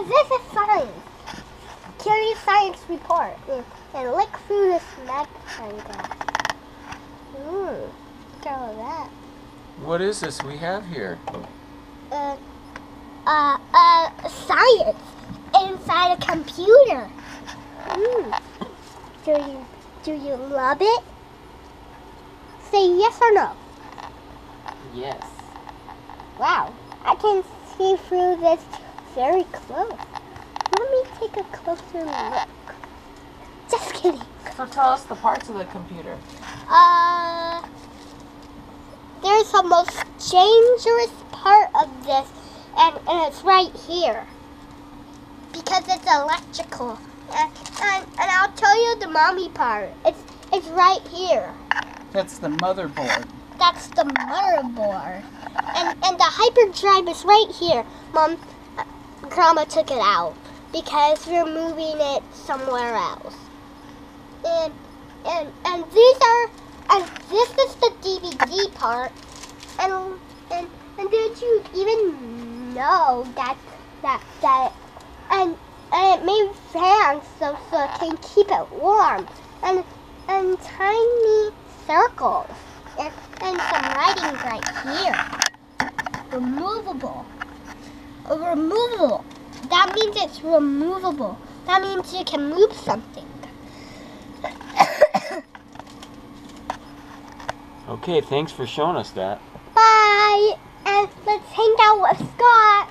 Because this is science. Keoni's science report. And look through this magnifying glass. Look at all that. What is this we have here? Science inside a computer. Do you love it? Say yes or no. Yes. Wow, I can see through this very close. Let me take a closer look. Just kidding. So tell us the parts of the computer. There's the most dangerous part of this, and it's right here. Because it's electrical. And I'll tell you the mommy part. It's right here. That's the motherboard. That's the motherboard. And the hyperdrive is right here. Mom, Grandma took it out because we're moving it somewhere else. And this is the DVD part. And did you even know that and it made fans so it can keep it warm and tiny circles and some writing right here. Removable. Removable. That means it's removable. That means you can move something. Okay, thanks for showing us that. Bye. And let's hang out with Scott.